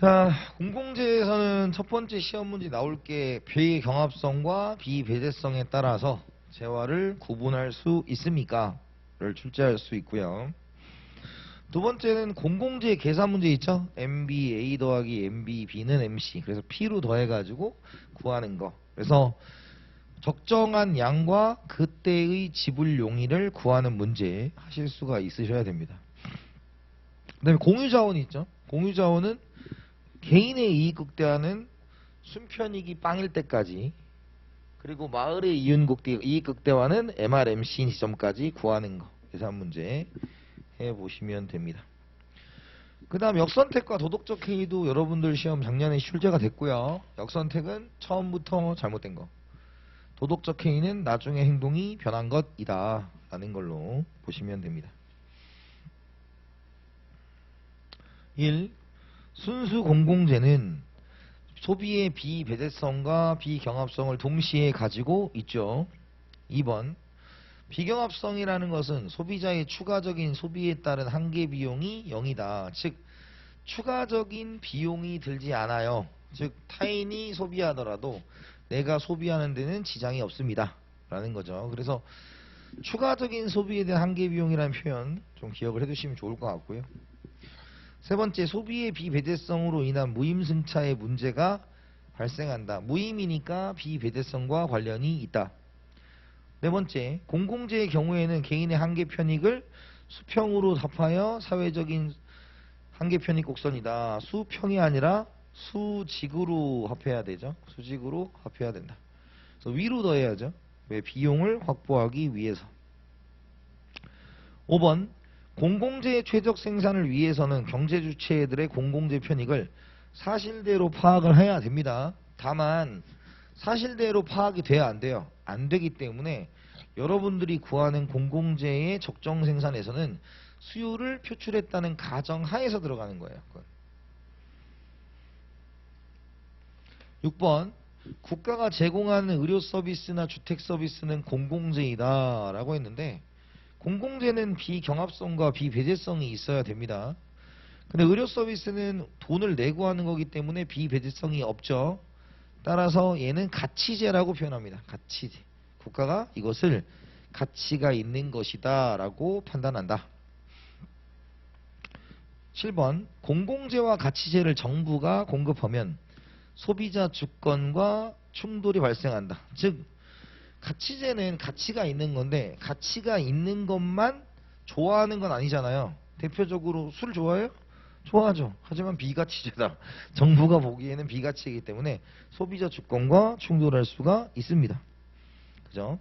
자, 공공재에서는 첫 번째 시험 문제 나올 게 비경합성과 비배제성에 따라서 재화를 구분할 수 있습니까? 를 출제할 수 있고요. 두 번째는 공공재 계산 문제 있죠? MBA 더하기 MBB는 MC. 그래서 P로 더해가지고 구하는 거. 그래서 적정한 양과 그때의 지불 용의를 구하는 문제 하실 수가 있으셔야 됩니다. 그 다음에 공유자원 있죠? 공유자원은 개인의 이익 극대화는 순편익이 빵일 때까지, 그리고 마을의 이익 극대화는 MRMC인 지점까지 구하는 거 계산 문제 해보시면 됩니다. 그 다음 역선택과 도덕적 해이도 여러분들 시험 작년에 출제가 됐고요. 역선택은 처음부터 잘못된 거, 도덕적 해이는 나중에 행동이 변한 것이다 라는 걸로 보시면 됩니다. 1. 순수 공공재는 소비의 비배제성과 비경합성을 동시에 가지고 있죠. 2번 비경합성이라는 것은 소비자의 추가적인 소비에 따른 한계 비용이 0이다. 즉 추가적인 비용이 들지 않아요. 즉 타인이 소비하더라도 내가 소비하는 데는 지장이 없습니다 라는 거죠. 그래서 추가적인 소비에 대한 한계 비용이라는 표현 좀 기억을 해두시면 좋을 것 같고요. 세 번째, 소비의 비배제성으로 인한 무임승차의 문제가 발생한다. 무임이니까 비배제성과 관련이 있다. 네 번째, 공공재의 경우에는 개인의 한계 편익을 수평으로 합하여 사회적인 한계 편익 곡선이다. 수평이 아니라 수직으로 합해야 되죠. 수직으로 합해야 된다. 그래서 위로 더해야죠. 왜? 비용을 확보하기 위해서. 5번, 공공재의 최적 생산을 위해서는 경제주체들의 공공재 편익을 사실대로 파악을 해야 됩니다. 다만 사실대로 파악이 돼야 안 돼요. 안 되기 때문에 여러분들이 구하는 공공재의 적정 생산에서는 수요를 표출했다는 가정 하에서 들어가는 거예요. 6번, 국가가 제공하는 의료 서비스나 주택 서비스는 공공재이다 라고 했는데, 공공재는 비경합성과 비배제성이 있어야 됩니다. 근데 의료 서비스는 돈을 내고 하는 거기 때문에 비배제성이 없죠. 따라서 얘는 가치재라고 표현합니다. 가치재. 국가가 이것을 가치가 있는 것이다 라고 판단한다. 7번, 공공재와 가치재를 정부가 공급하면 소비자 주권과 충돌이 발생한다. 즉 가치재는 가치가 있는 건데 가치가 있는 것만 좋아하는 건 아니잖아요. 대표적으로 술 좋아해요? 좋아하죠. 하지만 비가치재다. 정부가 보기에는 비가치이기 때문에 소비자 주권과 충돌할 수가 있습니다. 그죠?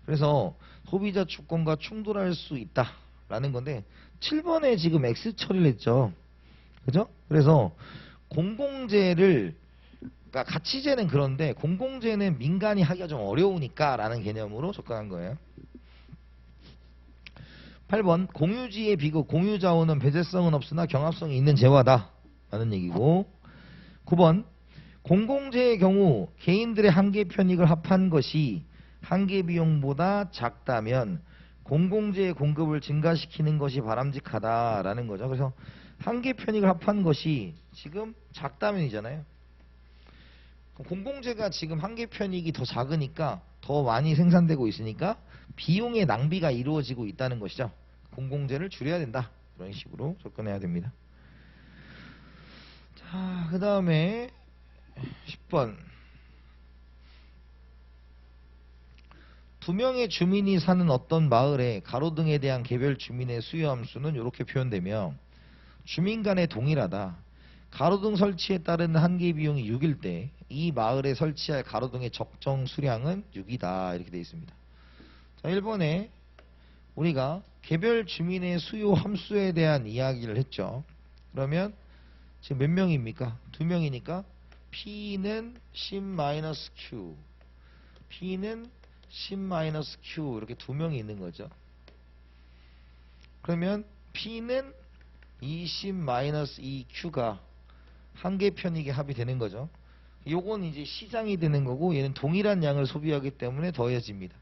그래서 소비자 주권과 충돌할 수 있다라는 건데 7번에 지금 X 처리를 했죠. 그죠? 그래서 공공재를, 그러니까 가치재는 그런데 공공재는 민간이 하기가 좀 어려우니까 라는 개념으로 접근한 거예요. 8번, 공유지의 비극, 공유자원은 배제성은 없으나 경합성이 있는 재화다 라는 얘기고, 9번, 공공재의 경우 개인들의 한계 편익을 합한 것이 한계 비용보다 작다면 공공재의 공급을 증가시키는 것이 바람직하다라는 거죠. 그래서 한계 편익을 합한 것이 지금 작다면이잖아요. 공공재가 지금 한계 편익이 더 작으니까 더 많이 생산되고 있으니까 비용의 낭비가 이루어지고 있다는 것이죠. 공공재를 줄여야 된다. 그런 식으로 접근해야 됩니다. 자, 그 다음에 10번. 두 명의 주민이 사는 어떤 마을에 가로등에 대한 개별 주민의 수요 함수는 이렇게 표현되며 주민 간에 동일하다. 가로등 설치에 따른 한계 비용이 6일 때 이 마을에 설치할 가로등의 적정 수량은 6이다. 이렇게 되어 있습니다. 자, 1번에 우리가 개별 주민의 수요 함수에 대한 이야기를 했죠. 그러면 지금 몇 명입니까? 2명이니까 P는 10-Q, P는 10-Q 이렇게 2명이 있는 거죠. 그러면 P는 20-2Q가 한계 편익에 합이 되는 거죠. 요건 이제 시장이 되는 거고 얘는 동일한 양을 소비하기 때문에 더해집니다.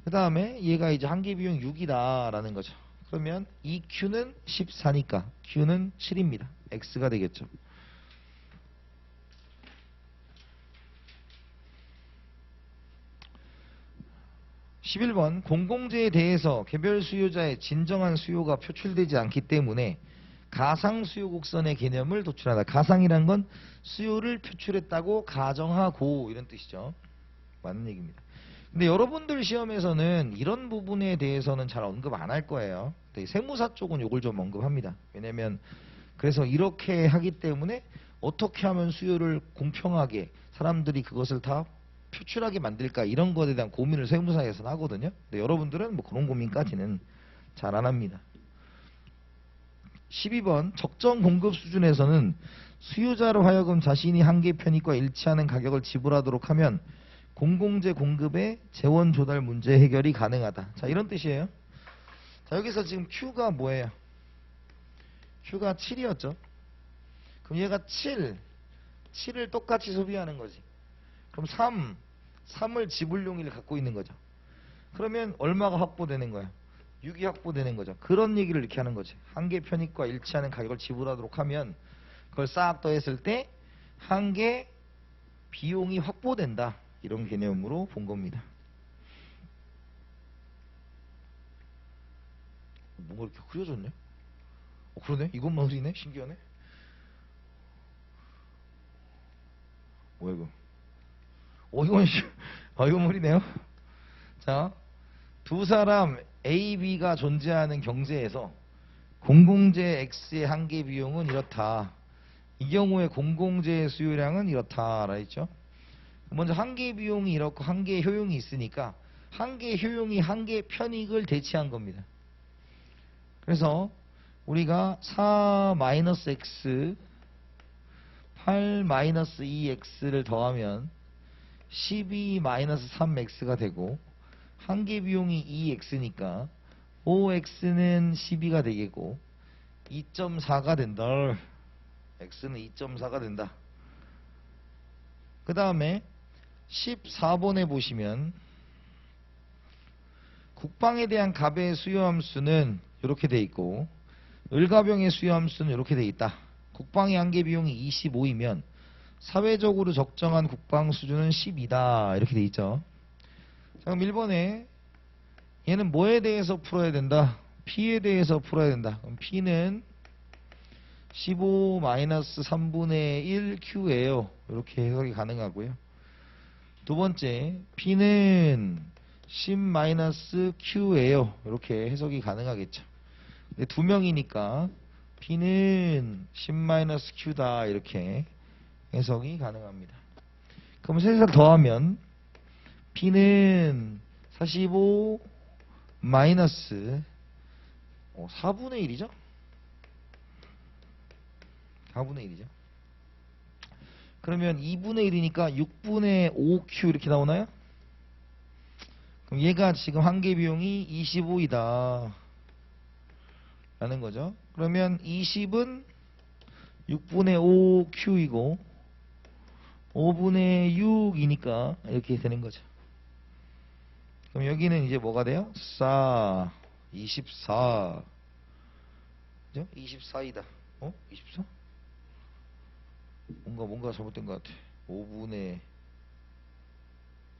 그 다음에 얘가 이제 한계 비용 6이다 라는 거죠. 그러면 2Q는 14니까 Q는 7입니다. X가 되겠죠. 11번 공공재에 대해서 개별 수요자의 진정한 수요가 표출되지 않기 때문에 가상 수요 곡선의 개념을 도출하다. 가상이란 건 수요를 표출했다고 가정하고 이런 뜻이죠. 맞는 얘기입니다. 근데 여러분들 시험에서는 이런 부분에 대해서는 잘 언급 안 할 거예요. 세무사 쪽은 이걸 좀 언급합니다. 왜냐면 그래서 이렇게 하기 때문에 어떻게 하면 수요를 공평하게 사람들이 그것을 다 표출하게 만들까 이런 것에 대한 고민을 세무사에서는 하거든요. 근데 여러분들은 뭐 그런 고민까지는 잘 안 합니다. 12번 적정 공급 수준에서는 수요자로 하여금 자신이 한계 편익과 일치하는 가격을 지불하도록 하면 공공재 공급의 재원 조달 문제 해결이 가능하다. 자, 이런 뜻이에요. 자, 여기서 지금 Q가 뭐예요? Q가 7이었죠. 그럼 얘가 7을 똑같이 소비하는 거지. 그럼 3을 지불용일 갖고 있는 거죠. 그러면 얼마가 확보되는 거야? 6이 확보되는 거죠. 그런 얘기를 이렇게 하는 거지. 한계 편익과 일치하는 가격을 지불하도록 하면 그걸 싹 더했을 때 한계 비용이 확보된다. 이런 개념으로 본 겁니다. 뭔가 이렇게 흐려졌네? 그러네? 이것만 흐리네? 신기하네? 뭐야 이거? 이건 흐리네요? 자, 두 사람 A, B가 존재하는 경제에서 공공재 X의 한계 비용은 이렇다. 이 경우에 공공재의 수요량은 이렇다. 라했죠? 먼저 한계 비용이 이렇고 한계 효용이 있으니까 한계 효용이 한계 편익을 대치한 겁니다. 그래서 우리가 4-x 8-2x를 더하면 12-3x가 되고 한계 비용이 2x니까 5x는 12가 되겠고 2.4가 된다. x는 2.4가 된다. 그 다음에 14번에 보시면 국방에 대한 갑의 수요함수는 이렇게 돼 있고 을가병의 수요함수는 이렇게 돼 있다. 국방의 한계 비용이 25이면 사회적으로 적정한 국방 수준은 12다. 이렇게 돼 있죠. 자, 그럼 1번에 얘는 뭐에 대해서 풀어야 된다? P에 대해서 풀어야 된다. 그럼 P는 15-3분의 1 Q예요. 이렇게 해석이 가능하고요. 두 번째, P는 10-Q예요. 이렇게 해석이 가능하겠죠. 근데 두 명이니까 P는 10-Q다. 이렇게 해석이 가능합니다. 그럼 셋을 더하면 P는 45 마이너스 4분의 1이죠? 4분의 1이죠. 그러면 2분의 1이니까 6분의 5Q 이렇게 나오나요? 그럼 얘가 지금 한계 비용이 25이다. 라는 거죠. 그러면 20은 6분의 5Q이고 5분의 6이니까 이렇게 되는 거죠. 그럼 여기는 이제 뭐가 돼요? 24. 그죠? 24이다. 24? 뭔가 잘못된 것 같아. 5분의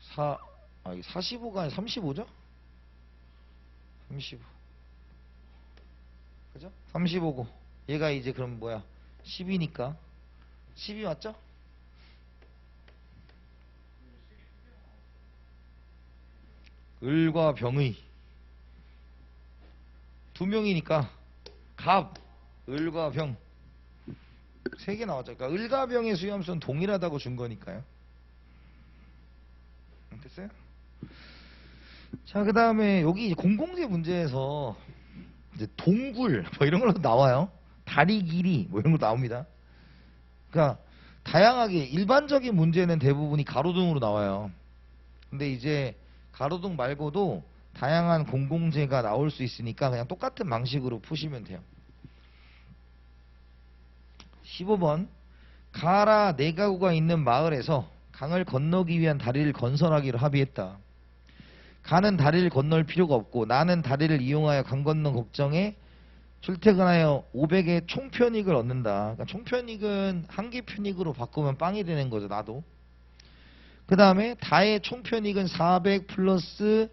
4, 45가 아니라 35죠? 35. 그죠? 35고. 얘가 이제 그럼 뭐야? 10이니까. 10이 맞죠? 을과 병의. 두 명이니까. 갑, 을과 병. 세 개 나왔죠. 그러니까 을과 병의 수요함수는 동일하다고 준 거니까요. 됐어요? 자, 그 다음에 여기 공공재 문제에서 이제 동굴 뭐 이런 걸로 나와요. 다리 길이 뭐 이런 거 나옵니다. 그러니까 다양하게 일반적인 문제는 대부분이 가로등으로 나와요. 근데 이제 가로등 말고도 다양한 공공재가 나올 수 있으니까 그냥 똑같은 방식으로 푸시면 돼요. 15번 가라 4가구가 있는 마을에서 강을 건너기 위한 다리를 건설하기로 합의했다. 가는 다리를 건널 필요가 없고 나는 다리를 이용하여 강 건너 걱정에 출퇴근하여 500의 총편익을 얻는다. 그러니까 총편익은 한계 편익으로 바꾸면 빵이 되는 거죠. 나도. 그 다음에 다의 총편익은 400 플러스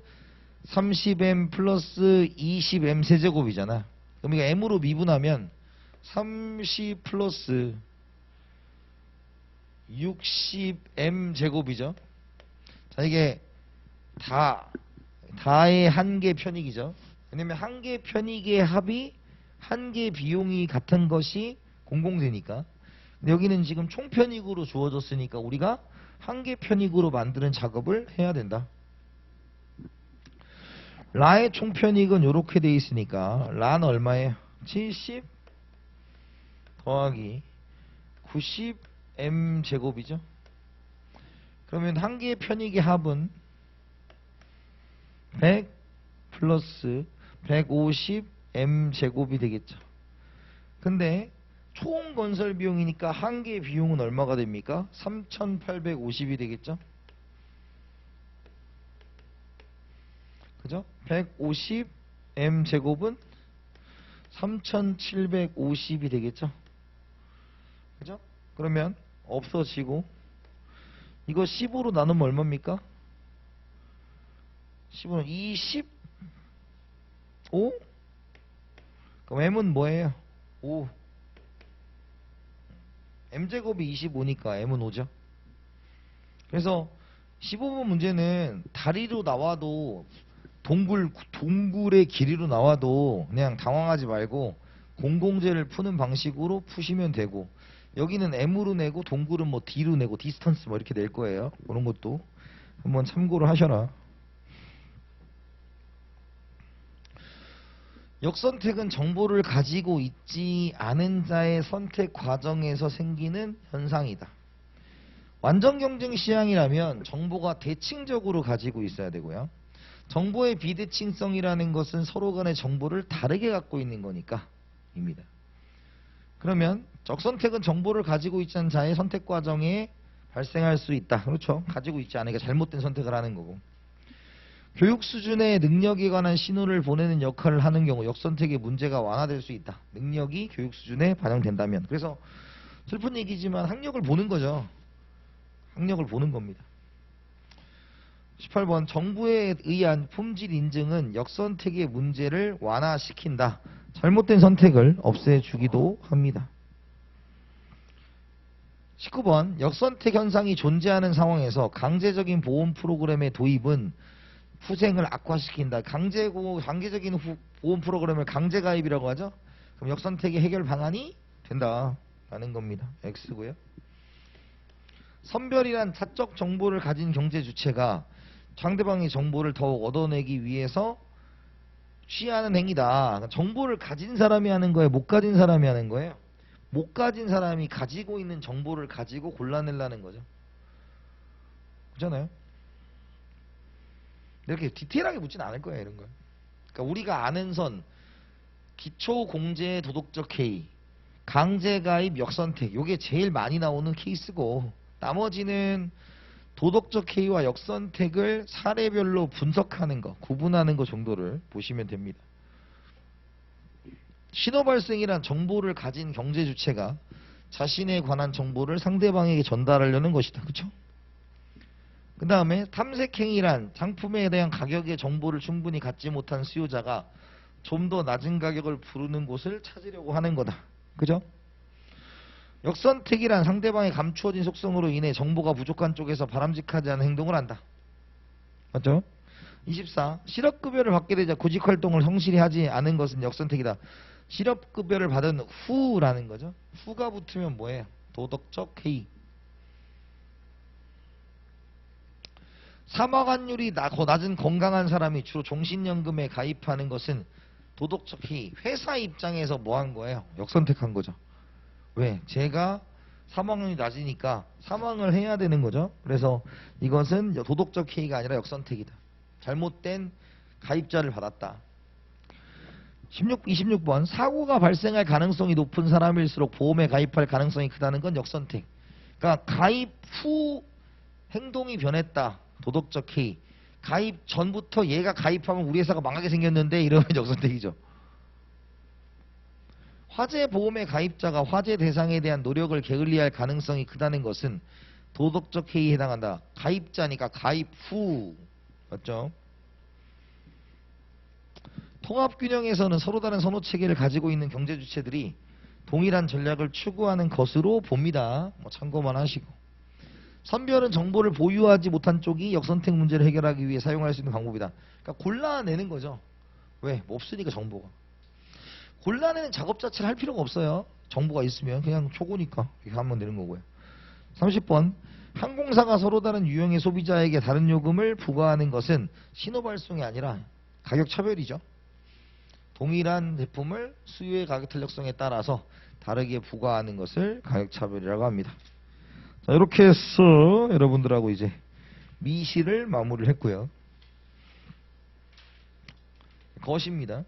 30m 플러스 20m 세제곱이잖아. 그럼 이거 m으로 미분하면 30 플러스 60m 제곱이죠. 자, 이게 다의 한 개 편익이죠. 왜냐면 한 개 편익의 합이 한 개 비용이 같은 것이 공공재니까. 근데 여기는 지금 총 편익으로 주어졌으니까 우리가 한 개 편익으로 만드는 작업을 해야 된다. 라의 총 편익은 이렇게 돼 있으니까 라는 얼마예요? 70 더하기 90m 제곱이죠. 그러면 한 개의 편익의 합은 100 플러스 150m 제곱이 되겠죠. 근데 총 건설 비용이니까 한 개의 비용은 얼마가 됩니까? 3850이 되겠죠. 그죠? 150m 제곱은 3750이 되겠죠. 그죠? 그러면 없어지고 이거 15로 나누면 얼마입니까? 15는 25? 그럼 m은 뭐예요? 5. m제곱이 25니까 m은 5죠. 그래서 15번 문제는 다리로 나와도 동굴의 길이로 나와도 그냥 당황하지 말고 공공재를 푸는 방식으로 푸시면 되고, 여기는 m으로 내고 동굴은 뭐 d로 내고 디스턴스 뭐 이렇게 낼 거예요. 그런 것도 한번 참고를 하셔라. 역선택은 정보를 가지고 있지 않은 자의 선택 과정에서 생기는 현상이다. 완전 경쟁 시향이라면 정보가 대칭적으로 가지고 있어야 되고요. 정보의 비대칭성이라는 것은 서로 간의 정보를 다르게 갖고 있는 거니까 입니다. 그러면 적선택은 정보를 가지고 있지 않은 자의 선택 과정에 발생할 수 있다. 그렇죠. 가지고 있지 않으니까 잘못된 선택을 하는 거고. 교육 수준의 능력에 관한 신호를 보내는 역할을 하는 경우 역선택의 문제가 완화될 수 있다. 능력이 교육 수준에 반영된다면. 그래서 슬픈 얘기지만 학력을 보는 거죠. 학력을 보는 겁니다. 18번 정부에 의한 품질 인증은 역선택의 문제를 완화시킨다. 잘못된 선택을 없애주기도 합니다. 19번 역선택 현상이 존재하는 상황에서 강제적인 보험 프로그램의 도입은 후생을 악화시킨다. 강제적인 보험 프로그램을 강제 가입이라고 하죠. 그럼 역선택의 해결 방안이 된다라는 겁니다. X고요. 선별이란 사적 정보를 가진 경제 주체가 상대방의 정보를 더욱 얻어내기 위해서 취하는 행위다. 정보를 가진 사람이 하는 거예요? 못 가진 사람이 하는 거예요? 못 가진 사람이 가지고 있는 정보를 가지고 골라내려는 거죠. 그렇잖아요? 이렇게 디테일하게 묻지는 않을 거예요, 이런 거. 그러니까 우리가 아는 선, 기초 공제 도덕적 해이, 강제 가입 역선택, 요게 제일 많이 나오는 케이스고, 나머지는 도덕적 해이와 역선택을 사례별로 분석하는 거, 구분하는 거 정도를 보시면 됩니다. 신호 발생이란 정보를 가진 경제 주체가 자신에 관한 정보를 상대방에게 전달하려는 것이다. 그렇죠? 그 다음에 탐색행위란 상품에 대한 가격의 정보를 충분히 갖지 못한 수요자가 좀 더 낮은 가격을 부르는 곳을 찾으려고 하는 거다. 그죠? 역선택이란 상대방의 감추어진 속성으로 인해 정보가 부족한 쪽에서 바람직하지 않은 행동을 한다. 맞죠? 24. 실업급여를 받게 되자 구직활동을 성실히 하지 않은 것은 역선택이다. 실업급여를 받은 후라는 거죠. 후가 붙으면 뭐예요? 도덕적 해이. 사망환율이 낮은 건강한 사람이 주로 종신연금에 가입하는 것은 도덕적 해이. 회사 입장에서 뭐 한 거예요? 역선택한 거죠. 왜? 제가 사망률이 낮으니까 사망을 해야 되는 거죠. 그래서 이것은 도덕적 해이가 아니라 역선택이다. 잘못된 가입자를 받았다. 26번 사고가 발생할 가능성이 높은 사람일수록 보험에 가입할 가능성이 크다는 건 역선택. 그러니까 가입 후 행동이 변했다. 도덕적 해이. 가입 전부터 얘가 가입하면 우리 회사가 망하게 생겼는데 이러면 역선택이죠. 화재 보험의 가입자가 화재 대상에 대한 노력을 게을리할 가능성이 크다는 것은 도덕적 해이에 해당한다. 가입자니까 가입 후. 맞죠? 통합균형에서는 서로 다른 선호체계를 가지고 있는 경제주체들이 동일한 전략을 추구하는 것으로 봅니다. 뭐 참고만 하시고. 선별은 정보를 보유하지 못한 쪽이 역선택 문제를 해결하기 위해 사용할 수 있는 방법이다. 그러니까 골라내는 거죠. 왜? 뭐 없으니까 정보가. 골라내는 작업 자체를 할 필요가 없어요. 정보가 있으면 그냥 초고니까 이렇게 하면 되는 거고요. 30번 항공사가 서로 다른 유형의 소비자에게 다른 요금을 부과하는 것은 신호발송이 아니라 가격 차별이죠. 동일한 제품을 수요의 가격 탄력성에 따라서 다르게 부과하는 것을 가격 차별이라고 합니다. 자, 이렇게 해서 여러분들하고 이제 미시를 마무리를 했고요. 거시입니다.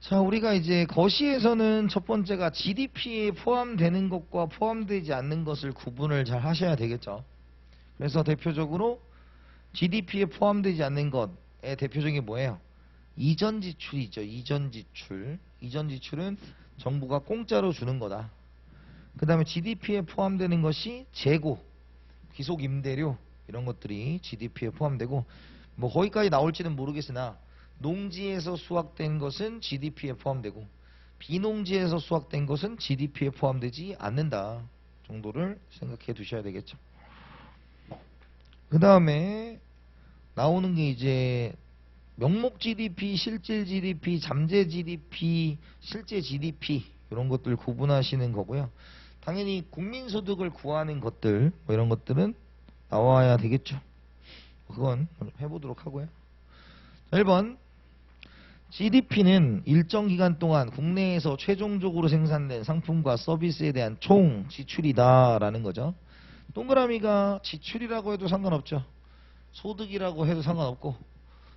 자, 우리가 이제 거시에서는 첫 번째가 GDP에 포함되는 것과 포함되지 않는 것을 구분을 잘 하셔야 되겠죠. 그래서 대표적으로 GDP에 포함되지 않는 것의 대표적인 게 뭐예요? 이전 지출이죠. 이전 지출. 이전 지출은 정부가 공짜로 주는 거다. 그 다음에 GDP에 포함되는 것이 재고, 귀속 임대료 이런 것들이 GDP에 포함되고, 뭐 거기까지 나올지는 모르겠으나 농지에서 수확된 것은 GDP에 포함되고 비농지에서 수확된 것은 GDP에 포함되지 않는다 정도를 생각해 두셔야 되겠죠. 그 다음에 나오는 게 이제 명목 GDP, 실질 GDP, 잠재 GDP, 실제 GDP 이런 것들 구분하시는 거고요. 당연히 국민소득을 구하는 것들 뭐 이런 것들은 나와야 되겠죠. 그건 해보도록 하고요. 1번 GDP는 일정 기간 동안 국내에서 최종적으로 생산된 상품과 서비스에 대한 총 지출이다 라는 거죠. 동그라미가 지출이라고 해도 상관없죠. 소득이라고 해도 상관없고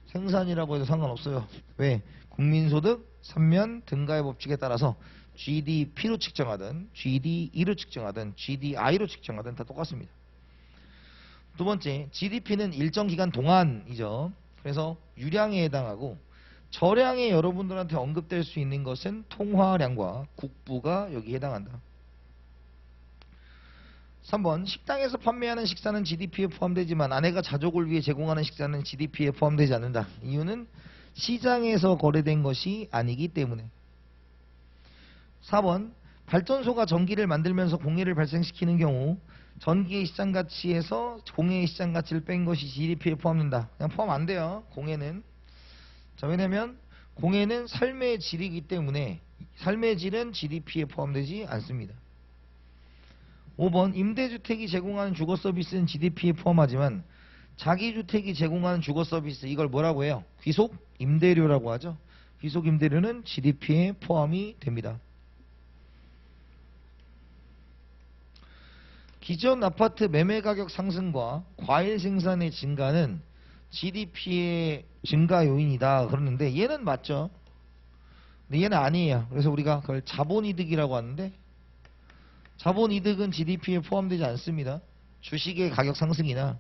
생산이라고 해도 상관없어요. 왜? 국민소득 3면 등가의 법칙에 따라서 GDP로 측정하든 GDE로 측정하든 GDI로 측정하든 다 똑같습니다. 두 번째, GDP는 일정 기간 동안이죠. 그래서 유량에 해당하고 저량에 여러분들한테 언급될 수 있는 것은 통화량과 국부가 여기 해당한다. 3번 식당에서 판매하는 식사는 GDP에 포함되지만 아내가 자족을 위해 제공하는 식사는 GDP에 포함되지 않는다. 이유는 시장에서 거래된 것이 아니기 때문에. 4번 발전소가 전기를 만들면서 공해를 발생시키는 경우 전기의 시장 가치에서 공해의 시장 가치를 뺀 것이 GDP에 포함된다. 그냥 포함 안 돼요. 공해는. 자, 왜냐면 공해는 삶의 질이기 때문에 삶의 질은 GDP에 포함되지 않습니다. 5번 임대주택이 제공하는 주거 서비스는 GDP에 포함하지만 자기주택이 제공하는 주거 서비스 이걸 뭐라고 해요? 귀속 임대료라고 하죠. 귀속 임대료는 GDP에 포함이 됩니다. 기존 아파트 매매 가격 상승과 과일 생산의 증가는 GDP의 증가 요인이다 그러는데 얘는 맞죠. 근데 얘는 아니에요. 그래서 우리가 그걸 자본이득이라고 하는데 자본이득은 GDP에 포함되지 않습니다. 주식의 가격 상승이나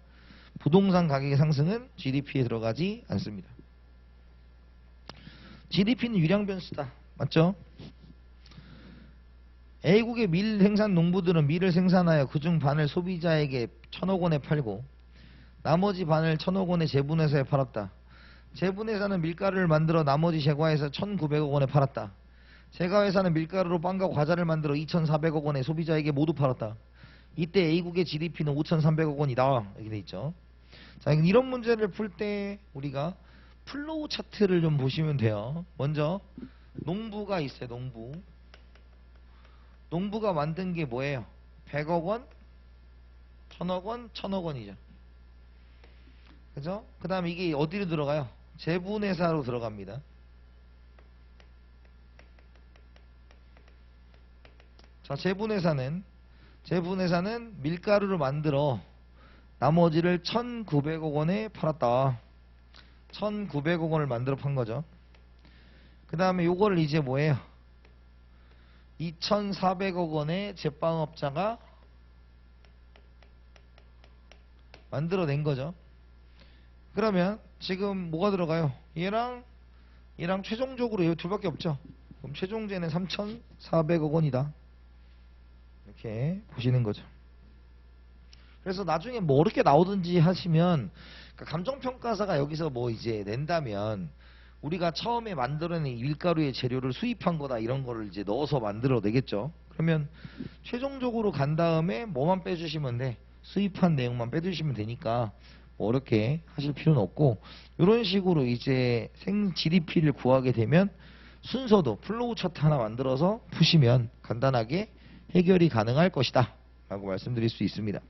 부동산 가격의 상승은 GDP에 들어가지 않습니다. GDP는 유량 변수다. 맞죠? A국의 밀 생산 농부들은 밀을 생산하여 그중 반을 소비자에게 1,000억 원에 팔고 나머지 반을 1,000억 원에 제분회사에 팔았다. 제분회사는 밀가루를 만들어 나머지 제과에서 1,900억 원에 팔았다. 제과회사는 밀가루로 빵과 과자를 만들어 2,400억 원에 소비자에게 모두 팔았다. 이때 A국의 GDP는 5,300억 원이다. 이렇게 돼 있죠. 자, 이런 문제를 풀 때 우리가 플로우 차트를 좀 보시면 돼요. 먼저 농부가 있어요. 농부가 만든 게 뭐예요? 100억 원, 1,000억 원, 1,000억 원이죠. 그죠? 그 다음에 이게 어디로 들어가요? 제분회사로 들어갑니다. 자, 제분회사는 밀가루를 만들어 나머지를 1,900억 원에 팔았다. 1,900억 원을 만들어 판 거죠. 그 다음에 요거를 이제 뭐예요? 2,400억 원의 제빵업자가 만들어낸 거죠. 그러면 지금 뭐가 들어가요? 얘랑 최종적으로 이 둘밖에 없죠. 그럼 최종제는 3,400억 원이다. 이렇게 보시는 거죠. 그래서 나중에 뭐 어렵게 나오든지 하시면 그러니까 감정평가사가 여기서 뭐 이제 낸다면 우리가 처음에 만들어낸 밀가루의 재료를 수입한 거다 이런 거를 이제 넣어서 만들어 내겠죠. 그러면 최종적으로 간 다음에 뭐만 빼주시면 돼. 수입한 내용만 빼주시면 되니까 뭐 어렵게 하실 필요는 없고, 이런 식으로 이제 생 GDP를 구하게 되면 순서도 플로우 차트 하나 만들어서 푸시면 간단하게 해결이 가능할 것이다 라고 말씀드릴 수 있습니다.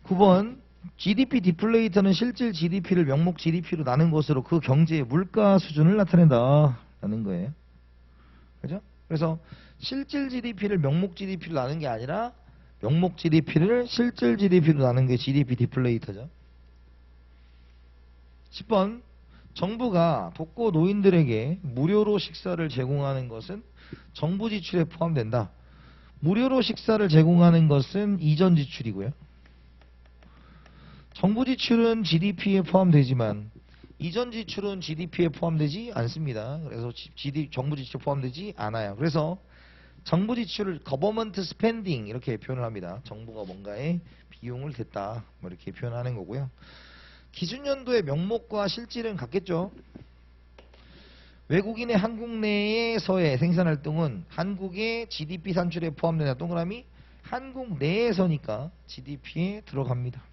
9번 GDP 디플레이터는 실질 GDP를 명목 GDP로 나눈 것으로 그 경제의 물가 수준을 나타낸다 라는 거예요. 그죠? 그래서 실질 GDP를 명목 GDP로 나눈 게 아니라 명목 GDP를 실질 GDP로 나눈 게 GDP 디플레이터죠. 10번 정부가 독거 노인들에게 무료로 식사를 제공하는 것은 정부 지출에 포함된다. 무료로 식사를 제공하는 것은 이전 지출이고요. 정부 지출은 GDP에 포함되지만 이전 지출은 GDP에 포함되지 않습니다. 그래서 정부 지출 포함되지 않아요. 그래서 정부 지출을 government spending 이렇게 표현을 합니다. 정부가 뭔가에 비용을 댔다 뭐 이렇게 표현하는 거고요. 기준연도의 명목과 실질은 같겠죠. 외국인의 한국 내에서의 생산활동은 한국의 GDP 산출에 포함되나 동그라미 한국 내에서니까 GDP에 들어갑니다.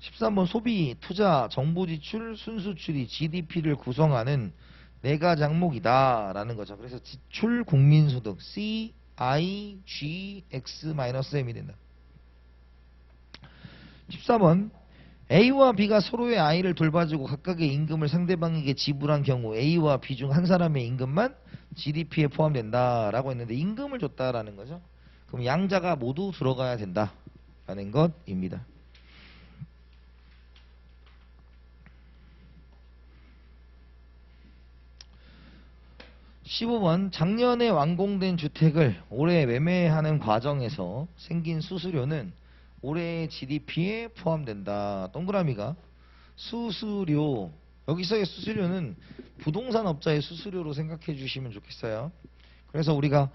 13번 소비, 투자, 정부 지출, 순수출이 GDP를 구성하는 네가 장목이다 라는 거죠. 그래서 지출 국민소득 C, I, G, X-M이 된다. 14번 A와 B가 서로의 I를 돌봐주고 각각의 임금을 상대방에게 지불한 경우 A와 B 중 한 사람의 임금만 GDP에 포함된다 라고 했는데 임금을 줬다라는 거죠. 그럼 양자가 모두 들어가야 된다 라는 것입니다. 15번 작년에 완공된 주택을 올해 매매하는 과정에서 생긴 수수료는 올해의 GDP에 포함된다. 동그라미가 수수료, 여기서의 수수료는 부동산 업자의 수수료로 생각해 주시면 좋겠어요. 그래서 우리가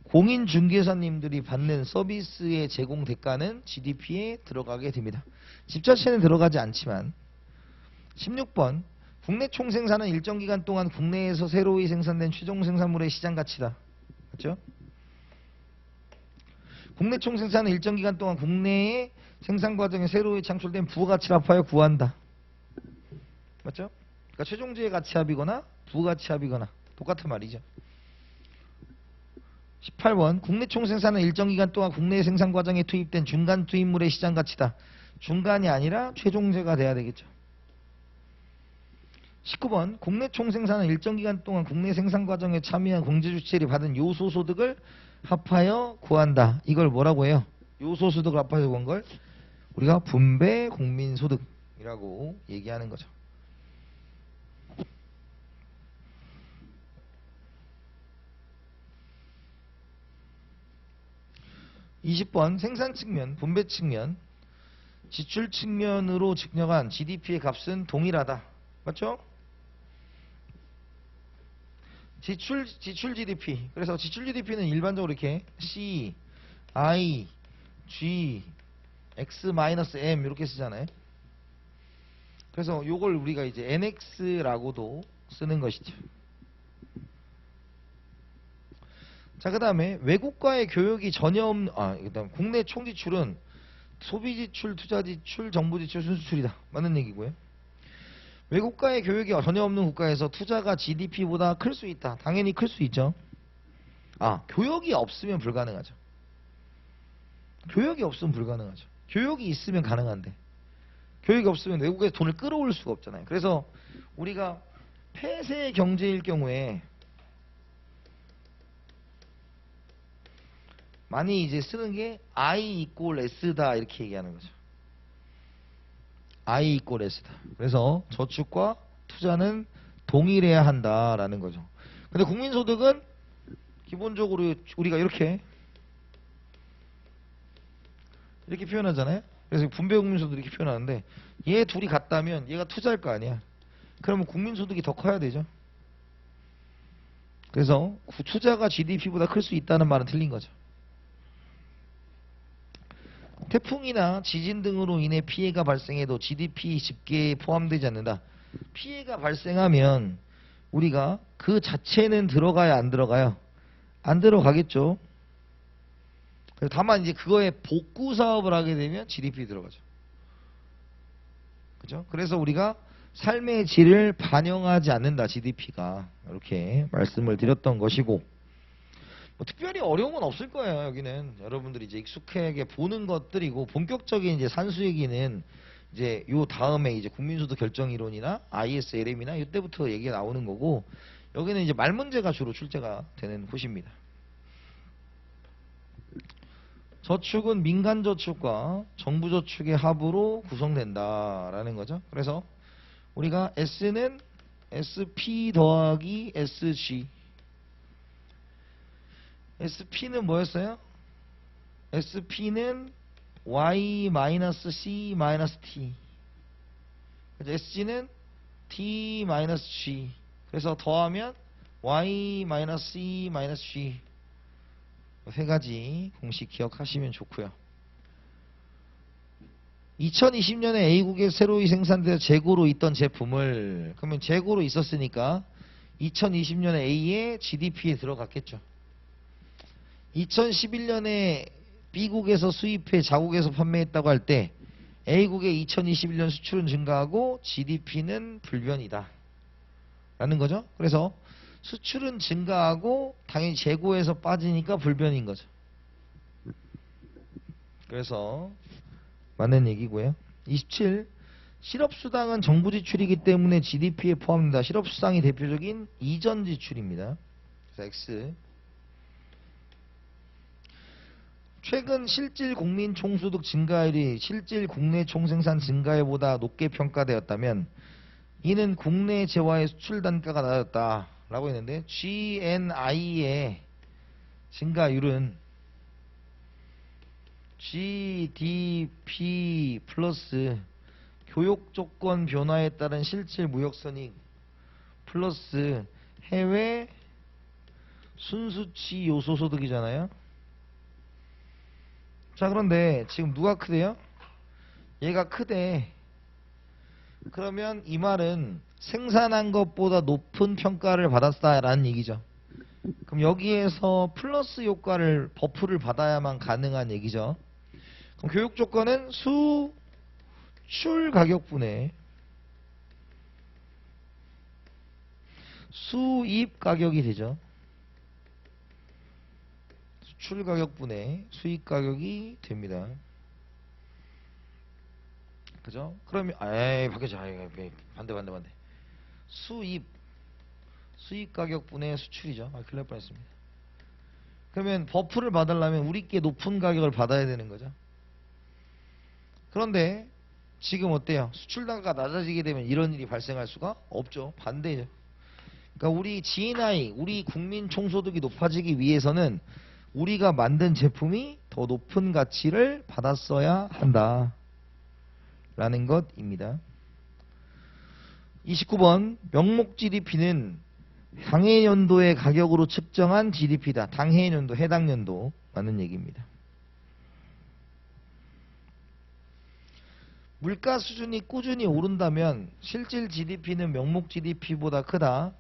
공인중개사님들이 받는 서비스의 제공 대가는 GDP에 들어가게 됩니다. 집 자체는 들어가지 않지만. 16번 국내 총생산은 일정 기간 동안 국내에서 새로이 생산된 최종 생산물의 시장 가치다. 맞죠? 국내 총생산은 일정 기간 동안 국내의 생산 과정에 새로이 창출된 부가치를 합하여 구한다. 맞죠? 그러니까 최종주의 가치합이거나 부가치합이거나 똑같은 말이죠. 18번 국내 총생산은 일정 기간 동안 국내 생산 과정에 투입된 중간 투입물의 시장 가치다. 중간이 아니라 최종재가 돼야 되겠죠. 19번 국내 총생산은 일정 기간 동안 국내 생산 과정에 참여한 공제주체들이 받은 요소소득을 합하여 구한다. 이걸 뭐라고 해요? 요소소득을 합하여 구한 걸 우리가 분배 국민소득이라고 얘기하는 거죠. 20번 생산 측면, 분배 측면, 지출 측면으로 측량한 GDP의 값은 동일하다. 맞죠? 지출 GDP. 그래서 지출 GDP는 일반적으로 이렇게 C, I, G, X-M 이렇게 쓰잖아요. 그래서 요걸 우리가 이제 NX라고도 쓰는 것이죠. 자, 그 다음에 외국과의 교역이 전혀 없는, 그다음 국내 총지출은 소비지출, 투자지출, 정부지출, 순수출이다. 맞는 얘기고요. 외국과의 교역이 전혀 없는 국가에서 투자가 GDP보다 클 수 있다. 당연히 클 수 있죠. 교역이 없으면 불가능하죠. 교역이 없으면 불가능하죠. 교역이 있으면 가능한데 교역이 없으면 외국에서 돈을 끌어올 수가 없잖아요. 그래서 우리가 폐쇄 경제일 경우에 많이 이제 쓰는 게 I equal S다 이렇게 얘기하는 거죠. I equal S다. 그래서 저축과 투자는 동일해야 한다라는 거죠. 근데 국민소득은 기본적으로 우리가 이렇게 표현하잖아요. 그래서 분배 국민소득 이렇게 표현하는데 얘 둘이 같다면 얘가 투자할 거 아니야. 그러면 국민소득이 더 커야 되죠. 그래서 투자가 GDP보다 클 수 있다는 말은 틀린 거죠. 태풍이나 지진 등으로 인해 피해가 발생해도 GDP 집계에 포함되지 않는다. 피해가 발생하면 우리가 그 자체는 들어가야 안 들어가요? 안 들어가겠죠. 다만 이제 그거에 복구 사업을 하게 되면 GDP 들어가죠. 그죠? 그래서 우리가 삶의 질을 반영하지 않는다, GDP가. 이렇게 말씀을 드렸던 것이고, 뭐 특별히 어려운 건 없을 거예요. 여기는 여러분들이 이제 익숙하게 보는 것들이고, 본격적인 이제 산수 얘기는 이제 요 다음에 이제 국민소득 결정 이론이나 ISLM이나 이때부터 얘기가 나오는 거고, 여기는 이제 말 문제가 주로 출제가 되는 곳입니다. 저축은 민간 저축과 정부 저축의 합으로 구성된다라는 거죠. 그래서 우리가 S는 SP 더하기 SG. SP는 뭐였어요? SP는 Y-C-T. SG는 T-G. 그래서 더하면 Y-C-G. 세 가지 공식 기억하시면 좋고요. 2020년에 A국에 새로 생산돼서 재고로 있던 제품을, 그러면 재고로 있었으니까 2020년에 A의 GDP에 들어갔겠죠. 2011년에 B국에서 수입해 자국에서 판매했다고 할 때 A국의 2021년 수출은 증가하고 GDP는 불변이다 라는 거죠. 그래서 수출은 증가하고 당연히 재고에서 빠지니까 불변인 거죠. 그래서 맞는 얘기고요. 27. 실업수당은 정부 지출이기 때문에 GDP에 포함된다. 실업수당이 대표적인 이전 지출입니다. 그래서 X. 최근 실질 국민 총소득 증가율이 실질 국내 총생산 증가율보다 높게 평가되었다면 이는 국내 재화의 수출 단가가 낮았다 라고 했는데, GNI의 증가율은 GDP 플러스 교육 조건 변화에 따른 실질 무역선익 플러스 해외 순수치 요소 소득이잖아요. 자, 그런데 지금 누가 크대요? 얘가 크대. 그러면 이 말은 생산한 것보다 높은 평가를 받았다라는 얘기죠. 그럼 여기에서 플러스 효과를, 버프를 받아야만 가능한 얘기죠. 그럼 교육 조건은 수출 가격분의 수입 가격이 되죠. 수출 가격분의 수입 가격이 됩니다. 그죠? 그러면 바뀌었죠. 반대. 수입 가격분의 수출이죠. 큰일 날 뻔했습니다. 그러면 버프를 받으려면 우리께 높은 가격을 받아야 되는 거죠. 그런데 지금 어때요? 수출 단가가 낮아지게 되면 이런 일이 발생할 수가 없죠. 반대죠. 그러니까 우리 GNI, 우리 국민 총소득이 높아지기 위해서는 우리가 만든 제품이 더 높은 가치를 받았어야 한다 라는 것입니다. 29번. 명목 GDP는 당해 연도의 가격으로 측정한 GDP다. 당해 연도, 해당 연도 라는 얘기입니다. 물가 수준이 꾸준히 오른다면 실질 GDP는 명목 GDP보다 크다.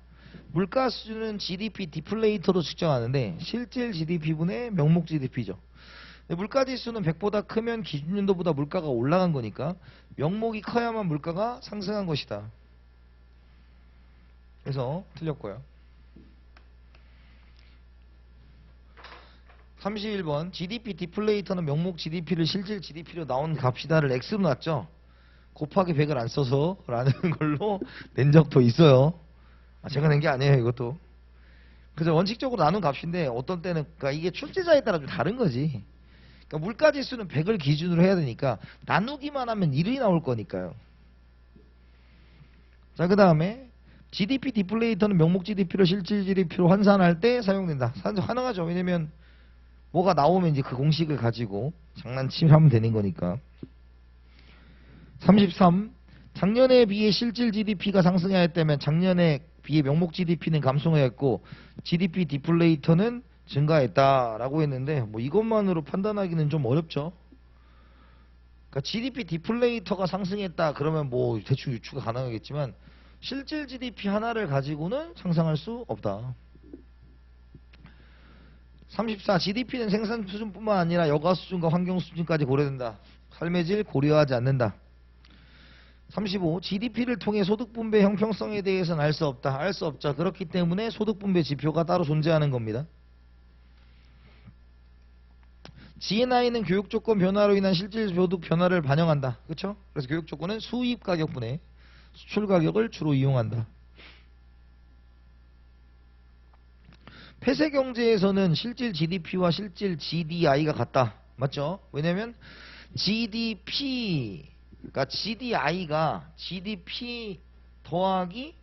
물가 수준은 GDP 디플레이터로 측정하는데 실질 GDP분의 명목 GDP죠. 물가 지수는 100보다 크면 기준연도보다 물가가 올라간 거니까 명목이 커야만 물가가 상승한 것이다. 그래서 틀렸고요. 31번. GDP 디플레이터는 명목 GDP를 실질 GDP로 나온 값이다를 X로 놨죠. 곱하기 100을 안 써서 라는 걸로 낸 적도 있어요. 제가 낸 게 아니에요, 이것도. 그래서 원칙적으로 나눈 값인데 어떤 때는, 그러니까 이게 출제자에 따라 좀 다른 거지. 그러니까 물가 지수는 100을 기준으로 해야 되니까 나누기만 하면 1이 나올 거니까요. 자, 그 다음에 GDP 디플레이터는 명목 GDP를 실질 GDP로 환산할 때 사용된다. 가능하죠. 왜냐면 뭐가 나오면 이제 그 공식을 가지고 장난치면 되는 거니까. 33. 작년에 비해 실질 GDP가 상승해야 했다면 작년에 비해 명목 GDP는 감소해야 했고 GDP 디플레이터는 증가했다라고 했는데, 뭐 이것만으로 판단하기는 좀 어렵죠. 그러니까 GDP 디플레이터가 상승했다 그러면 뭐 대충 유추가 가능하겠지만 실질 GDP 하나를 가지고는 상상할 수 없다. 34. GDP는 생산 수준뿐만 아니라 여가 수준과 환경 수준까지 고려된다. 삶의 질 고려하지 않는다. 35. GDP를 통해 소득 분배 형평성에 대해서는 알 수 없다. 알 수 없죠. 그렇기 때문에 소득 분배 지표가 따로 존재하는 겁니다. GNI는 교육 조건 변화로 인한 실질 소득 변화를 반영한다. 그렇죠? 그래서 교육 조건은 수입 가격분의 수출 가격을 주로 이용한다. 폐쇄 경제에서는 실질 GDP와 실질 GDI가 같다. 맞죠? 왜냐면 GDP, 그러니까 GDI가 GDP 더하기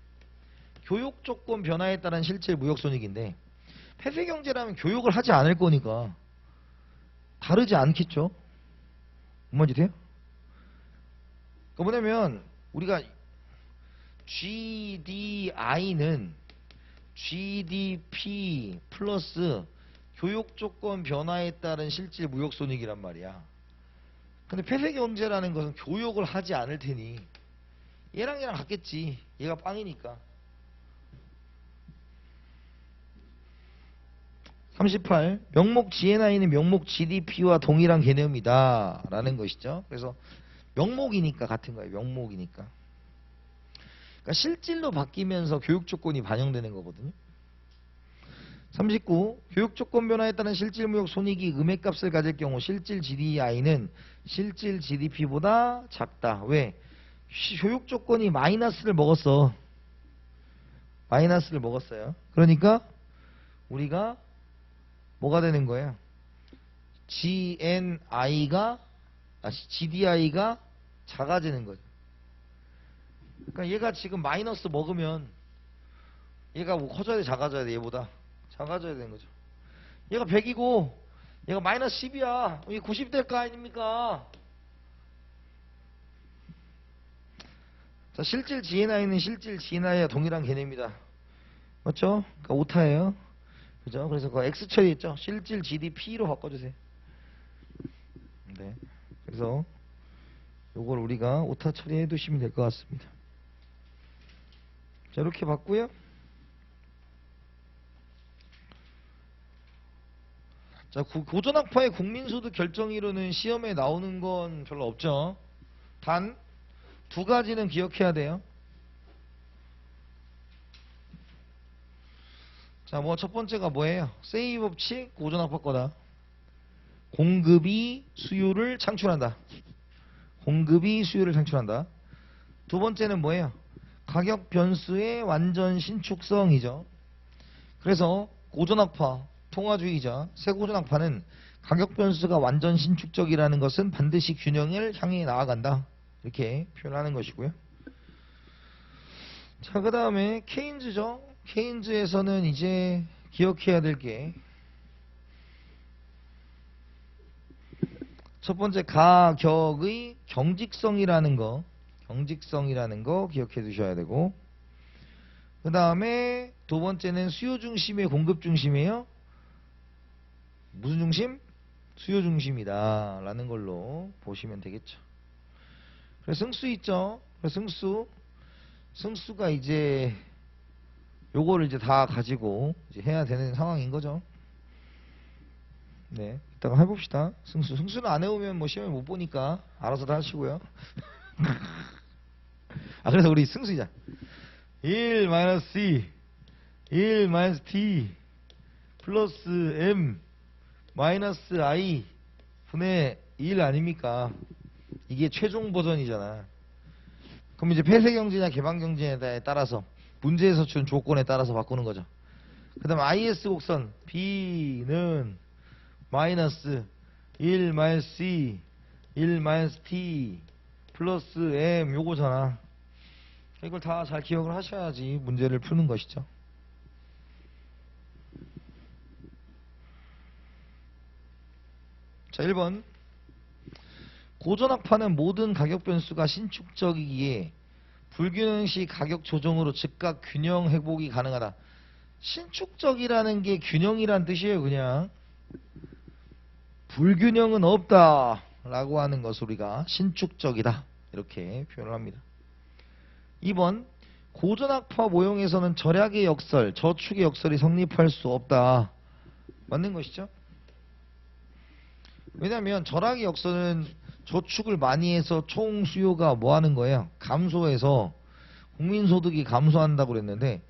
교육 조건 변화에 따른 실질 무역손익인데 폐쇄 경제라면 교육을 하지 않을 거니까 다르지 않겠죠? 뭔 말인지 돼요? 그러니까 뭐냐면 우리가 GDI는 GDP 플러스 교육 조건 변화에 따른 실질 무역 손익이란 말이야. 근데 폐쇄 경제라는 것은 교육을 하지 않을 테니 얘랑 같겠지. 얘가 빵이니까. 38. 명목 GNI는 명목 GDP와 동일한 개념이다 라는 것이죠. 그래서 명목이니까 같은 거예요. 명목이니까. 그러니까 실질로 바뀌면서 교육 조건이 반영되는 거거든요. 39. 교육 조건 변화에 따른 실질 무역 손익이 음액값을 가질 경우 실질 GDI는 실질 GDP보다 작다. 왜? 교육 조건이 마이너스를 먹었어. 마이너스를 먹었어요. 그러니까 우리가 뭐가 되는 거예요? GDI가 작아지는 거죠. 그러니까 얘가 지금 마이너스 먹으면 얘가 뭐 커져야 돼, 작아져야 돼, 얘보다 작아져야 되는 거죠. 얘가 100이고 얘가 마이너스 10이야. 이게 90 될 거 아닙니까? 자, 실질 GNI는 실질 GNI와 동일한 개념이다. 맞죠? 그러니까 오타예요. 그죠? 그래서 그 X 처리했죠. 실질 GDP로 바꿔주세요. 네. 그래서 요걸 우리가 오타 처리해 두시면 될 것 같습니다. 자, 이렇게 봤고요. 자, 고전학파의 국민소득 결정이론은 시험에 나오는 건 별로 없죠. 단 두 가지는 기억해야 돼요. 자, 뭐 첫 번째가 뭐예요? 세이 법칙 고전학파 거다. 공급이 수요를 창출한다. 공급이 수요를 창출한다. 두 번째는 뭐예요? 가격 변수의 완전 신축성이죠. 그래서 고전학파, 통화주의자, 새고전학파는 가격 변수가 완전 신축적이라는 것은 반드시 균형을 향해 나아간다. 이렇게 표현하는 것이고요. 자, 그 다음에 케인즈죠. 케인즈에서는 이제 기억해야 될 게 첫 번째 가격의 경직성이라는 거 기억해 두셔야 되고, 그 다음에 두 번째는 수요 중심의 공급 중심이에요. 무슨 중심? 수요 중심이다 라는 걸로 보시면 되겠죠. 그래서 승수 있죠. 그래서 승수가 이제 요거를 이제 다 가지고 이제 해야 되는 상황인 거죠. 네, 이따가 해봅시다. 승수는 안 해오면 뭐 시험에 못 보니까 알아서 다 하시고요. 그래서 우리 승수이자 1 마이너스 C 1 마이너스 T 플러스 M 마이너스 I 분의 1 아닙니까? 이게 최종 버전이잖아. 그럼 이제 폐쇄경제냐 개방경제냐에 따라서 문제에서 준 조건에 따라서 바꾸는 거죠. 그 다음 IS 곡선 B는 마이너스 1 마이너스 C 1 마이너스 T 플러스 M 요거잖아. 이걸 다 잘 기억을 하셔야지 문제를 푸는 것이죠. 자, 1번 고전학파는 모든 가격 변수가 신축적이기에 불균형시 가격 조정으로 즉각 균형 회복이 가능하다. 신축적이라는 게 균형이란 뜻이에요. 그냥 불균형은 없다 라고 하는 것을 우리가 신축적이다 이렇게 표현을 합니다. 2번 고전학파 모형에서는 절약의 역설, 저축의 역설이 성립할 수 없다. 맞는 것이죠. 왜냐하면 절약의 역설은 저축을 많이 해서 총 수요가 뭐 하는 거예요? 감소해서 국민소득이 감소한다고 그랬는데,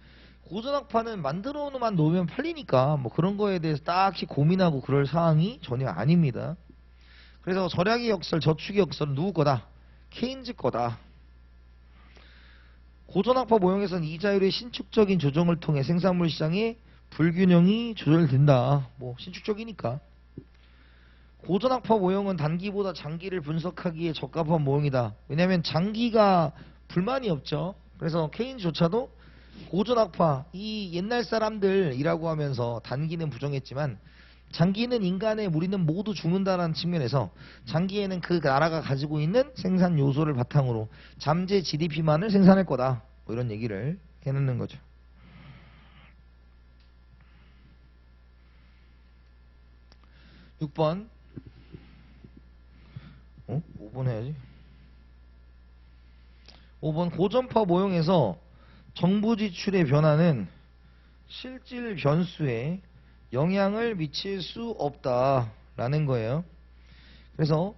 고전학파는 만들어만 놓으면 팔리니까 뭐 그런 거에 대해서 딱히 고민하고 그럴 사항이 전혀 아닙니다. 그래서 절약의 역설, 저축의 역설은 누구 거다? 케인즈 거다. 고전학파 모형에서는 이자율의 신축적인 조정을 통해 생산물 시장의 불균형이 조절된다. 뭐 신축적이니까. 고전학파 모형은 단기보다 장기를 분석하기에 적합한 모형이다. 왜냐하면 장기가 불만이 없죠. 그래서 케인즈조차도 고전학파, 이 옛날 사람들이라고 하면서 단기는 부정했지만 장기는 인간의 우리는 모두 죽는다라는 측면에서 장기에는 그 나라가 가지고 있는 생산 요소를 바탕으로 잠재 GDP만을 생산할 거다. 뭐 이런 얘기를 해놓는 거죠. (6번) 5번 해야지. 5번 고전파 모형에서 정부 지출의 변화는 실질 변수에 영향을 미칠 수 없다라는 거예요. 그래서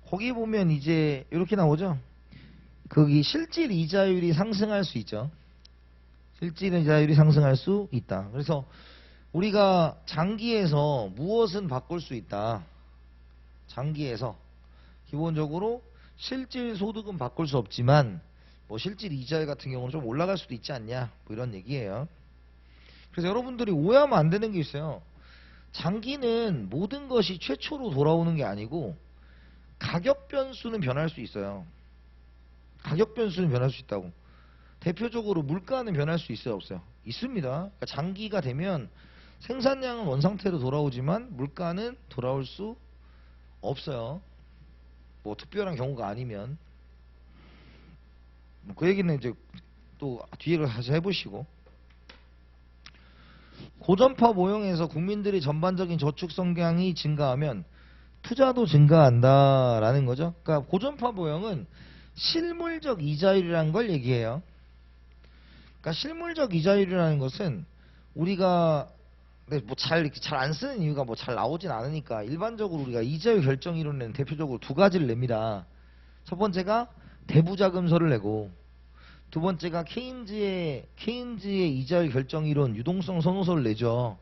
거기 보면 이제 이렇게 나오죠. 거기 실질 이자율이 상승할 수 있죠. 실질 이자율이 상승할 수 있다. 그래서 우리가 장기에서 무엇은 바꿀 수 있다. 장기에서 기본적으로 실질 소득은 바꿀 수 없지만 뭐 실질 이자율 같은 경우는 좀 올라갈 수도 있지 않냐, 뭐 이런 얘기예요. 그래서 여러분들이 오해하면 안 되는 게 있어요. 장기는 모든 것이 최초로 돌아오는 게 아니고 가격 변수는 변할 수 있어요. 가격 변수는 변할 수 있다고. 대표적으로 물가는 변할 수 있어요, 없어요? 있습니다. 그러니까 장기가 되면 생산량은 원상태로 돌아오지만 물가는 돌아올 수 없어요. 뭐 특별한 경우가 아니면. 그 얘기는 이제 또 뒤에 가서 해보시고. 고전파 모형에서 국민들의 전반적인 저축 성향이 증가하면 투자도 증가한다라는 거죠. 그러니까 고전파 모형은 실물적 이자율이라는 걸 얘기해요. 그러니까 실물적 이자율이라는 것은 우리가 뭐 잘 안 쓰는 이유가 뭐 잘 나오진 않으니까 일반적으로 우리가 이자율 결정 이론에는 대표적으로 두 가지를 냅니다. 첫 번째가 대부자금설을 내고, 두 번째가 케인즈의 이자율 결정 이론 유동성 선호서를 내죠.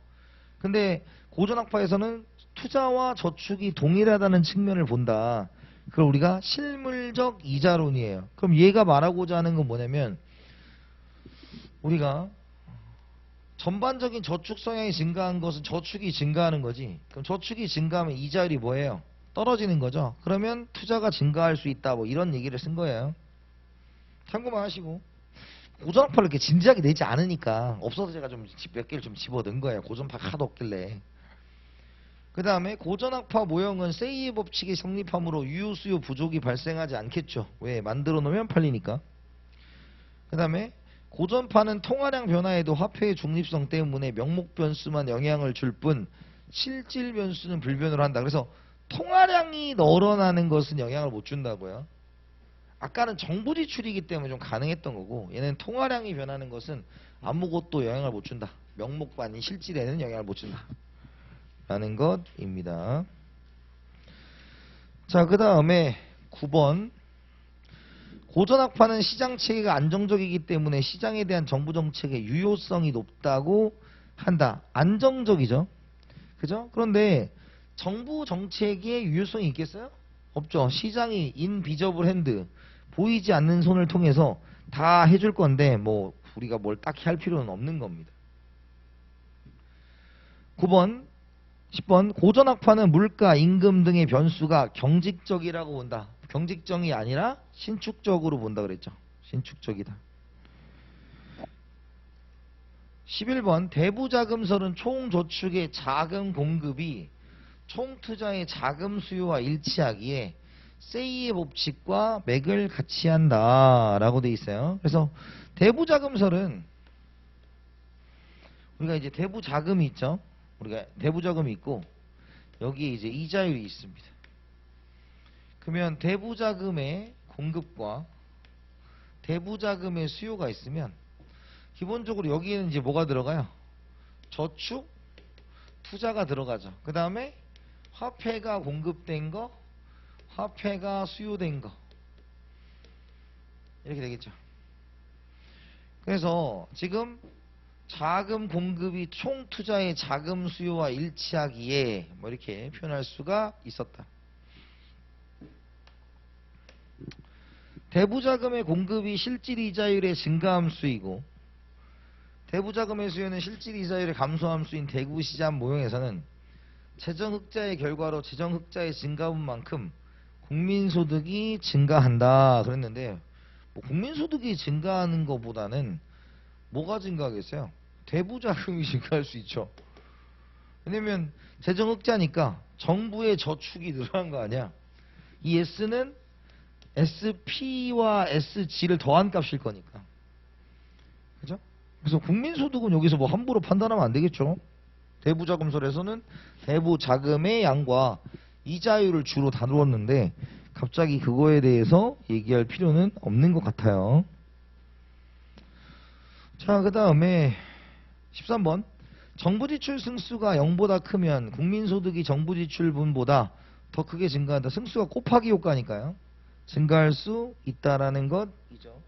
근데 고전학파에서는 투자와 저축이 동일하다는 측면을 본다. 그걸 우리가 실물적 이자론이에요. 그럼 얘가 말하고자 하는 건 뭐냐면, 우리가 전반적인 저축 성향이 증가한 것은 저축이 증가하는 거지. 그럼 저축이 증가하면 이자율이 뭐예요? 떨어지는 거죠. 그러면 투자가 증가할 수 있다. 뭐 이런 얘기를 쓴 거예요. 참고만 하시고. 고전학파를 이렇게 진지하게 내지 않으니까 없어서 제가 좀 몇 개를 좀 집어넣은 거예요. 고전파가 하도 없길래. 그 다음에 고전학파 모형은 세이의 법칙이 성립하므로 유효수요 부족이 발생하지 않겠죠. 왜? 만들어 놓으면 팔리니까. 그 다음에 고전파는 통화량 변화에도 화폐의 중립성 때문에 명목 변수만 영향을 줄 뿐 실질 변수는 불변으로 한다. 그래서 통화량이 늘어나는 것은 영향을 못 준다고요. 아까는 정부 지출이기 때문에 좀 가능했던 거고, 얘는 통화량이 변하는 것은 아무것도 영향을 못 준다. 명목과 아닌 실질에는 영향을 못 준다 라는 것입니다. 자, 그 다음에 9번. 고전학파는 시장 체계가 안정적이기 때문에 시장에 대한 정부 정책의 유효성이 높다고 한다. 안정적이죠. 그죠? 그런데 정부 정책의 유효성이 있겠어요? 없죠. 시장이 인비저블 핸드, 보이지 않는 손을 통해서 다 해줄 건데 뭐 우리가 뭘 딱히 할 필요는 없는 겁니다. 9번 10번 고전학파는 물가, 임금 등의 변수가 경직적이라고 본다. 경직적이 아니라 신축적으로 본다 그랬죠. 신축적이다. 11번 대부자금설은 총저축의 자금 공급이 총투자의 자금 수요와 일치하기에 세이의 법칙과 맥을 같이 한다 라고 돼 있어요. 그래서 대부자금설은 우리가 이제 대부자금이 있죠. 우리가 대부자금이 있고 여기에 이제 이자율이 있습니다. 그러면 대부자금의 공급과 대부자금의 수요가 있으면 기본적으로 여기에는 이제 뭐가 들어가요? 저축, 투자가 들어가죠. 그 다음에 화폐가 공급된 거, 화폐가 수요된 거, 이렇게 되겠죠. 그래서 지금 자금 공급이 총 투자의 자금 수요와 일치하기에 뭐 이렇게 표현할 수가 있었다. 대부자금의 공급이 실질 이자율의 증가함수이고 대부자금의 수요는 실질 이자율의 감소함수인 대구시장 모형에서는 재정흑자의 결과로 재정흑자의 증가분만큼 국민소득이 증가한다 그랬는데 뭐 국민소득이 증가하는 것보다는 뭐가 증가하겠어요? 대부자금이 증가할 수 있죠. 왜냐면 재정흑자니까 정부의 저축이 늘어난 거 아니야. 이 S는 SP와 SG를 더한 값일 거니까. 그죠? 그래서 국민소득은 여기서 뭐 함부로 판단하면 안 되겠죠. 대부자금설에서는 대부자금의 양과 이자율을 주로 다루었는데 갑자기 그거에 대해서 얘기할 필요는 없는 것 같아요. 자, 그 다음에 13번 정부지출 승수가 0보다 크면 국민소득이 정부지출분보다 더 크게 증가한다. 승수가 곱하기 효과니까요. 증가할 수 있다라는 것이죠.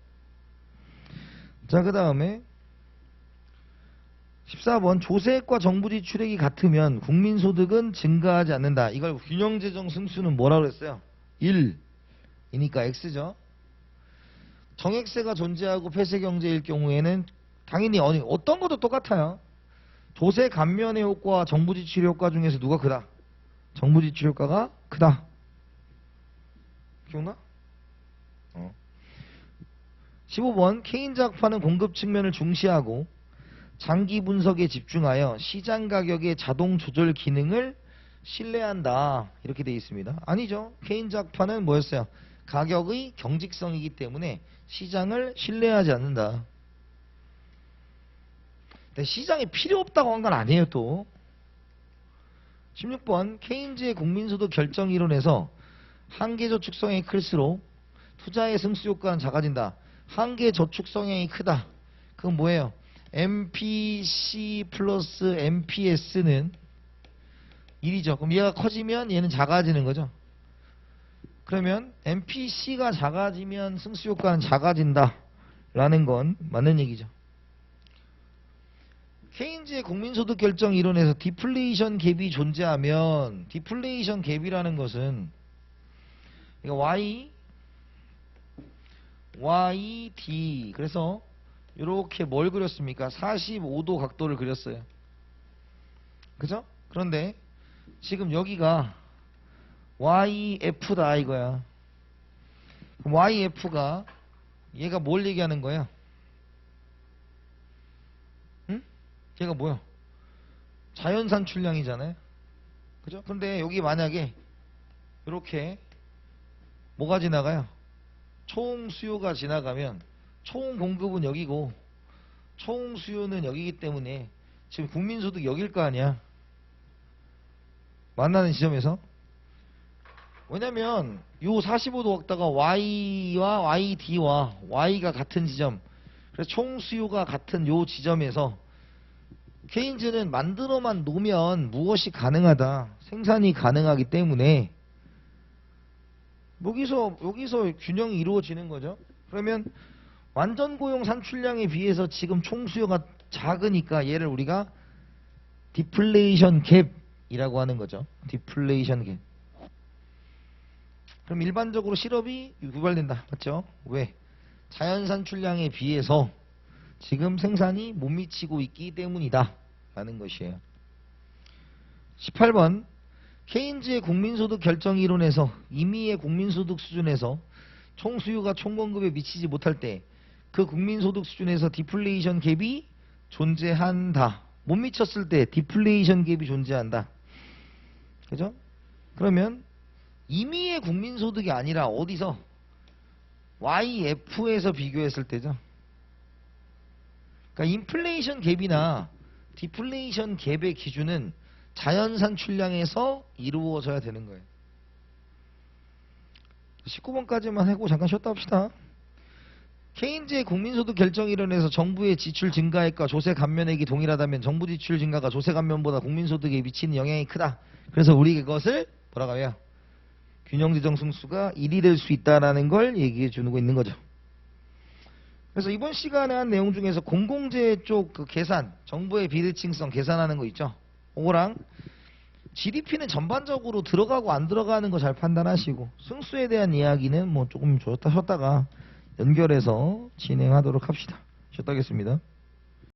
자, 그 다음에 14번 조세액과 정부지출액이 같으면 국민소득은 증가하지 않는다. 이걸 균형재정 승수는 뭐라고 했어요? 1이니까 X죠. 정액세가 존재하고 폐쇄경제일 경우에는 당연히 어떤 것도 똑같아요. 조세 감면의 효과와 정부지출 효과 중에서 누가 크다? 정부지출 효과가 크다. 기억나? 15번 케인즈 학파는 공급 측면을 중시하고 장기 분석에 집중하여 시장 가격의 자동 조절 기능을 신뢰한다. 이렇게 되어 있습니다. 아니죠. 케인즈 학파는 뭐였어요? 가격의 경직성이기 때문에 시장을 신뢰하지 않는다. 근데 시장이 필요 없다고 한 건 아니에요 또. 16번 케인즈의 국민소득 결정 이론에서 한계저축 성향이 클수록 투자의 승수 효과는 작아진다. 한계저축 성향이 크다. 그건 뭐예요? MPC 플러스 MPS는 1이죠. 그럼 얘가 커지면 얘는 작아지는 거죠. 그러면 MPC가 작아지면 승수 효과는 작아진다 라는 건 맞는 얘기죠. 케인즈의 국민소득 결정 이론에서 디플레이션 갭이 존재하면 디플레이션 갭이라는 것은 이거 Y, D 그래서 이렇게 뭘 그렸습니까? 45도 각도를 그렸어요. 그죠? 그런데 지금 여기가 YF다 이거야. 그럼 YF가 얘가 뭘 얘기하는 거야? 응? 얘가 뭐야? 자연산 출량이잖아요. 그죠? 근데 여기 만약에 이렇게 뭐가 지나가요? 총 수요가 지나가면 총 공급은 여기고 총 수요는 여기기 때문에 지금 국민소득 여길 거 아니야. 만나는 지점에서. 왜냐면 요 45도 각도가 Y와 YD와 Y가 같은 지점. 그래서 총 수요가 같은 요 지점에서 케인즈는 만들어만 놓으면 무엇이 가능하다. 생산이 가능하기 때문에 여기서 균형이 이루어지는 거죠. 그러면 완전 고용 산출량에 비해서 지금 총 수요가 작으니까 얘를 우리가 디플레이션 갭이라고 하는 거죠. 디플레이션 갭. 그럼 일반적으로 실업이 유발된다. 맞죠? 왜? 자연 산출량에 비해서 지금 생산이 못 미치고 있기 때문이다. 라는 것이에요. 18번 케인즈의 국민소득 결정 이론에서 임의의 국민소득 수준에서 총수요가 총공급에 미치지 못할 때 그 국민소득 수준에서 디플레이션 갭이 존재한다. 못 미쳤을 때 디플레이션 갭이 존재한다. 그죠? 그러면 임의의 국민소득이 아니라 어디서? YF에서 비교했을 때죠. 그러니까 인플레이션 갭이나 디플레이션 갭의 기준은 자연산 출량에서 이루어져야 되는 거예요. 19번까지만 하고 잠깐 쉬었다 합시다. 케인즈의 국민소득 결정이론에서 정부의 지출 증가액과 조세 감면액이 동일하다면 정부 지출 증가가 조세 감면보다 국민소득에 미치는 영향이 크다. 그래서 우리 그것을 뭐라고 해요? 균형재정 승수가 1이 될 수 있다라는 걸 얘기해 주고 있는 거죠. 그래서 이번 시간에 한 내용 중에서 공공재 쪽 그 계산, 정부의 비대칭성 계산하는 거 있죠. 그거랑 GDP는 전반적으로 들어가고 안 들어가는 거 잘 판단하시고 승수에 대한 이야기는 뭐 조금 쉬었다가 연결해서 진행하도록 합시다. 쉬었다 하겠습니다.